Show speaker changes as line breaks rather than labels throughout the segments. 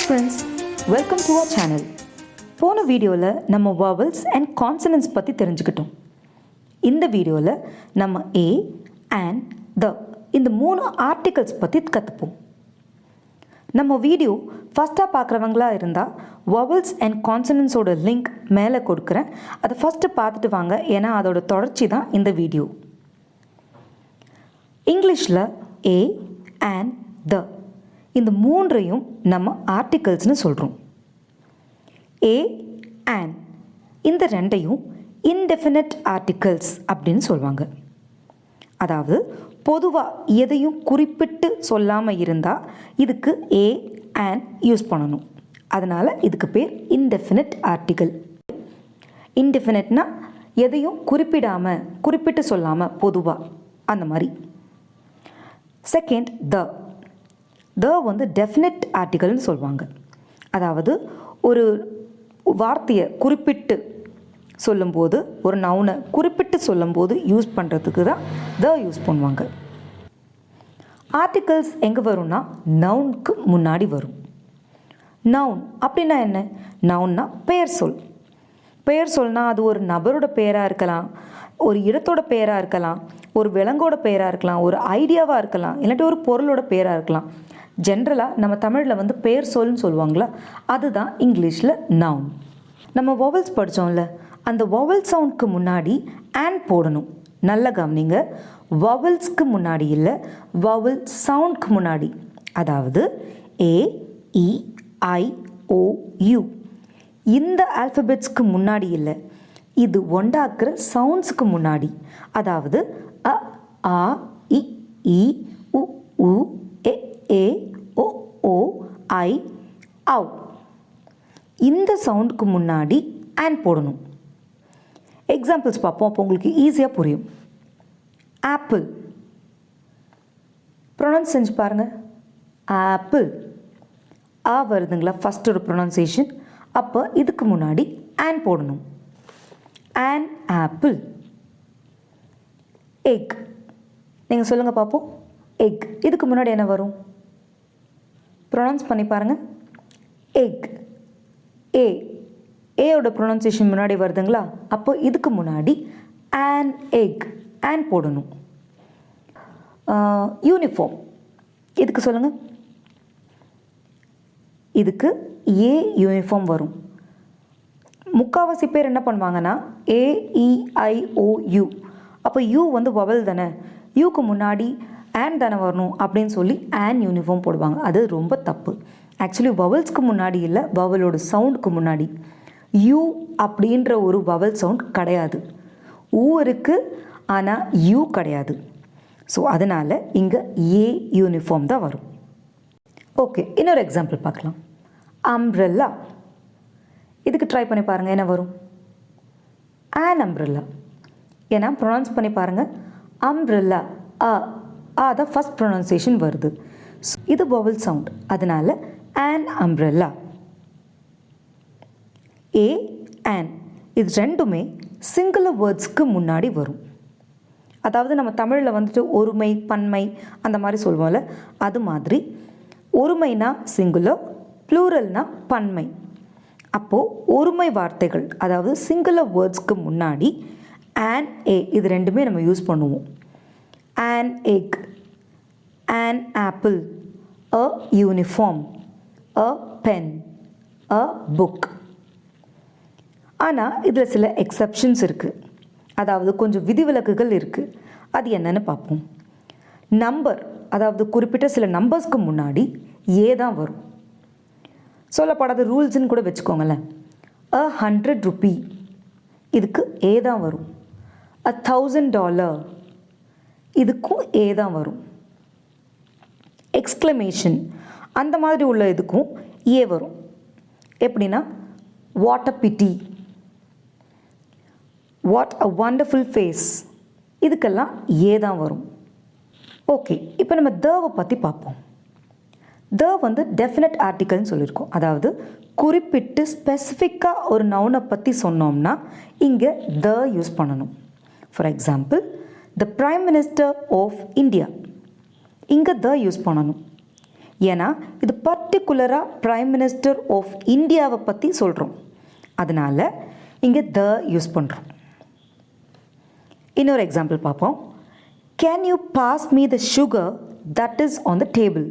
Friends, welcome to our channel. போன வீடியோவில் நம்ம vowels அண்ட் கான்சனன்ட்ஸ் பற்றி தெரிஞ்சுக்கிட்டோம். இந்த வீடியோவில் நம்ம ஏ அண்ட் த இந்த 3 ஆர்டிகல்ஸ் பற்றி கற்றுப்போம். நம்ம வீடியோ ஃபஸ்ட்டாக பார்க்குறவங்களா இருந்தால் vowels அண்ட் கான்சனன்ட்ஸோட லிங்க் மேலே கொடுக்குறேன். அதை ஃபஸ்ட்டு பார்த்துட்டு வாங்க, ஏன்னா அதோட தொடர்ச்சி தான் இந்த வீடியோ. இங்கிலீஷில் ஏ அண்ட் த இந்த 3ஐயும் நம்ம ஆர்டிகல்ஸ்னு சொல்கிறோம். ஏ அண்ட் இந்த 2ஐயும் இன்டெஃபினட் ஆர்டிகல்ஸ் அப்படின்னு சொல்லுவாங்க. அதாவது பொதுவாக எதையும் குறிப்பிட்டு சொல்லாமல் இருந்தால் இதுக்கு ஏ அண்ட் யூஸ் பண்ணணும். அதனால் இதுக்கு பேர் இன்டெஃபினட் ஆர்டிகல். இன்டெஃபினட்னா எதையும் குறிப்பிட்டு சொல்லாமல் பொதுவாக அந்த மாதிரி. செகண்ட் த வந்து டெஃபினட் ஆர்டிகல்னு சொல்லுவாங்க. அதாவது ஒரு வார்த்தையை குறிப்பிட்டு சொல்லும்போது, ஒரு நவுனை குறிப்பிட்டு சொல்லும்போது யூஸ் பண்ணுறதுக்கு தான் த யூஸ் பண்ணுவாங்க. ஆர்டிகல்ஸ் எங்கே வரும்னா நவுனுக்கு முன்னாடி வரும். நவுன் அப்படின்னா என்ன? நவுன்னா பெயர் சொல். பெயர் சொல்னா அது ஒரு நபரோட பெயராக இருக்கலாம், ஒரு இடத்தோட பெயராக இருக்கலாம், ஒரு விலங்கோட பெயராக இருக்கலாம், ஒரு ஐடியாவாக இருக்கலாம், இல்லாட்டி ஒரு பொருளோட பெயராக இருக்கலாம். ஜென்ரலாக நம்ம தமிழில் வந்து பெயர் சொல்னு சொல்லுவாங்களா, அதுதான் இங்கிலீஷில் நவுன். நம்ம வவல்ஸ் படித்தோம்ல, அந்த வவல் சவுண்டுக்கு முன்னாடி அண்ட் போடணும். நல்ல கவனிங்க, வவல்ஸ்க்கு முன்னாடி இல்லை, வவல் சவுண்டுக்கு முன்னாடி. அதாவது ஏ இ ஐ ஓ யூ இந்த ஆல்ஃபபெட்ஸ்க்கு முன்னாடி இல்லை, இது ஒண்டாக்குற சவுண்ட்ஸுக்கு முன்னாடி. அதாவது அ ஆ இ ஈ உ உ எ ஏ ஓ ஓ ஐ அவ் இந்த சவுண்டுக்கு முன்னாடி அண்ட் போடணும். எக்ஸாம்பிள்ஸ் பார்ப்போம், அப்போ உங்களுக்கு ஈஸியாக புரியும். ஆப்பிள் ப்ரொனவுன்ஸ் செஞ்சு பாருங்கள். ஆப்பிள் ஆ வருதுங்களா, ஃபஸ்ட் ஒரு ப்ரொனவுன்சியேஷன். அப்போ இதுக்கு முன்னாடி அண்ட் போடணும். And apple. எக் நீங்கள் சொல்லுங்கள் பார்ப்போம். எக் இதுக்கு முன்னாடி என்ன வரும்? ப்ரொனவுன்ஸ் பண்ணி பாருங்கள். எக். ஏயோட ப்ரொனவுன்சியேஷன் முன்னாடி வருதுங்களா, அப்போ இதுக்கு முன்னாடி அண்ட் எக் அண்ட் போடணும். யூனிஃபார்ம் இதுக்கு சொல்லுங்கள். இதுக்கு ஏ யூனிஃபார்ம் வரும். முக்கால்வாசி பேர் என்ன பண்ணுவாங்கன்னா AEIOU, அப்போ யூ வந்து வவல் தானே, யூக்கு முன்னாடி அண்ட் தானே வரணும் அப்படின்னு சொல்லி அண்ட் யூனிஃபார்ம் போடுவாங்க. அது ரொம்ப தப்பு. ஆக்சுவலி வவல்ஸ்க்கு முன்னாடி இல்லை, வவலோட சவுண்டுக்கு முன்னாடி. யூ அப்படின்ற ஒரு வவல் சவுண்ட் கிடையாது. ஊ இருக்குது, ஆனால் யூ கிடையாது. ஸோ அதனால் இங்கே ஏ யூனிஃபார்ம் தான் வரும். ஓகே, இன்னொரு எக்ஸாம்பிள் பார்க்கலாம். அம்ப்ரெல்லா இதுக்கு ட்ரை பண்ணி பாருங்கள், என்ன வரும்? On umbrella. ஏன்னா ப்ரொனவுன்ஸ் பண்ணி பாருங்கள். அம்ப்ரெல்லா தான் ஃபஸ்ட் ப்ரொனவுன்சியேஷன் வருது. இது வவல் சவுண்ட், அதனால் ஆன் அம்ப்ரெல்லா. ஏ அண்ட் இது ரெண்டுமே சிங்குலர் வேர்ட்ஸ்க்கு முன்னாடி வரும். அதாவது நம்ம தமிழில் வந்துட்டு ஒருமை பன்மை அந்த மாதிரி சொல்லுவோம்ல, அது மாதிரி ஒருமைனா சிங்குலர், ப்ளூரல்னா பன்மை. அப்போது ஒருமை வார்த்தைகள், அதாவது சிங்குலர் வேர்ட்ஸ்க்கு முன்னாடி அண்ட் ஏ இது ரெண்டுமே நம்ம யூஸ் பண்ணுவோம். an egg, an apple, a uniform, a pen, a book. ஆனால் இதில் சில எக்ஸப்ஷன்ஸ் இருக்குது, அதாவது கொஞ்சம் விதிவிலக்குகள் இருக்குது. அது என்னன்னு பார்ப்போம். நம்பர், அதாவது குறிப்பிட்ட சில நம்பர்ஸ்க்கு முன்னாடி ஏ தான் வரும். சொல்லப்படாத ரூல்ஸ்ன்னு கூட வச்சுக்கோங்களேன். $100 இதுக்கு ஏ தான் வரும். $1,000 இதுக்கும் ஏ தான் வரும். எக்ஸ்க்ளமேஷன் அந்த மாதிரி உள்ள இதுக்கும் ஏ வரும். எப்படின்னா what a pity, what a wonderful face, இதுக்கெல்லாம் ஏ தான் வரும். ஓகே, இப்போ நம்ம தவை பற்றி பார்ப்போம். த வந்து டெஃபினட் ஆர்டிக்கல்னு சொல்லியிருக்கோம். அதாவது குறிப்பிட்டு ஸ்பெசிஃபிக்காக ஒரு நவுனை பற்றி சொன்னோம்னா இங்கே த யூஸ் பண்ணணும். For example, the prime minister of India, இங்கே த யூஸ் பண்ணணும். ஏன்னா இது பர்டிகுலராக பிரைம் மினிஸ்டர் ஆஃப் இந்தியாவை பற்றி சொல்கிறோம். அதனால் இங்கே த யூஸ் பண்ணுறோம். இன்னொரு எக்ஸாம்பிள் பார்ப்போம். Can you pass me the sugar that is on the table.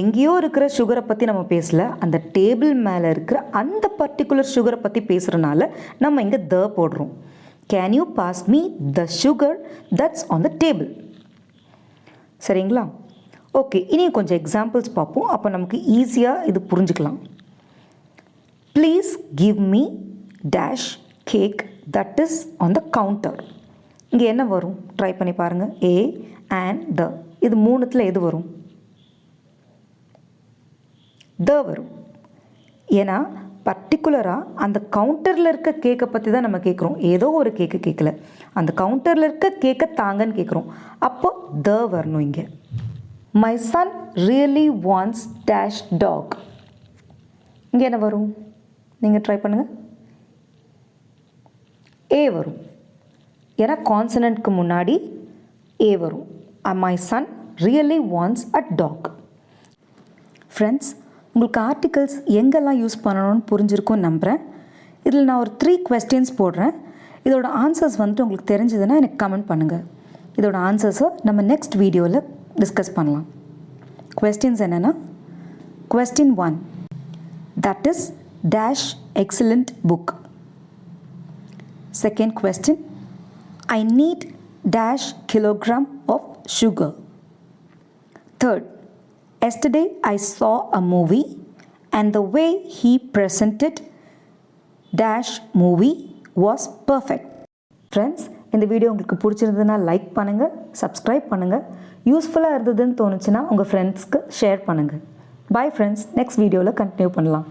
எங்கேயோ இருக்கிற சுகரை பற்றி நம்ம பேசல, அந்த டேபிள் மேலே இருக்கிற அந்த பர்டிகுலர் சுகரை பற்றி பேசுகிறனால நம்ம இங்கே த போடுறோம். Can you pass me the sugar that's on the table. சரிங்களா? ஓகே, இனி கொஞ்சம் எக்ஸாம்பிள்ஸ் பார்ப்போம். அப்போ நமக்கு ஈஸியாக இது புரிஞ்சுக்கலாம். Please give me dash cake that is on the counter. இங்கே என்ன வரும்? ட்ரை பண்ணி பாருங்கள். ஏ அண்ட் த, இது மூணுத்தில் எது வரும்? த வரும். ஏன்னா பர்டிகுலராக அந்த கவுண்டரில் இருக்க கேக்கை பற்றி தான் நம்ம கேட்குறோம். ஏதோ ஒரு கேக்கு கேட்கல, அந்த கவுண்டரில் இருக்க கேக்கை தாங்கன்னு கேட்குறோம். அப்போ த வரணும் இங்கே. My son really wants dash dog. இங்கே என்ன வரும்? நீங்கள் ட்ரை பண்ணுங்கள். ஏ வரும். ஏன்னா கான்சனன்ட்க்கு முன்னாடி ஏ வரும். My son really wants a dog. Friends, உங்களுக்கு ஆர்டிகல்ஸ் எங்கெல்லாம் யூஸ் பண்ணணும்னு புரிஞ்சிருக்கும்னு நம்புகிறேன். இதில் நான் ஒரு 3 கொஸ்டின்ஸ் போடுறேன். இதோட ஆன்சர்ஸ் வந்துட்டு உங்களுக்கு தெரிஞ்சதுன்னா எனக்கு கமெண்ட் பண்ணுங்கள். இதோட ஆன்சர்ஸை நம்ம நெக்ஸ்ட் வீடியோவில் டிஸ்கஸ் பண்ணலாம். கொஸ்டின்ஸ் என்னென்னா, question 1, that is dash excellent book. Second question, I need dash kilogram of sugar. Third, yesterday I saw a movie and the way he presented dash movie was perfect. Friends, இந்த video உங்களுக்கு பிடிச்சிருந்ததுன்னா like பண்ணுங்கள், subscribe பண்ணுங்கள். யூஸ்ஃபுல்லாக இருந்ததுன்னு தோணுச்சுன்னா உங்கள் ஃப்ரெண்ட்ஸ்க்கு ஷேர் பண்ணுங்கள். பை ஃப்ரெண்ட்ஸ், நெக்ஸ்ட் வீடியோவில் கண்டினியூ பண்ணலாம்.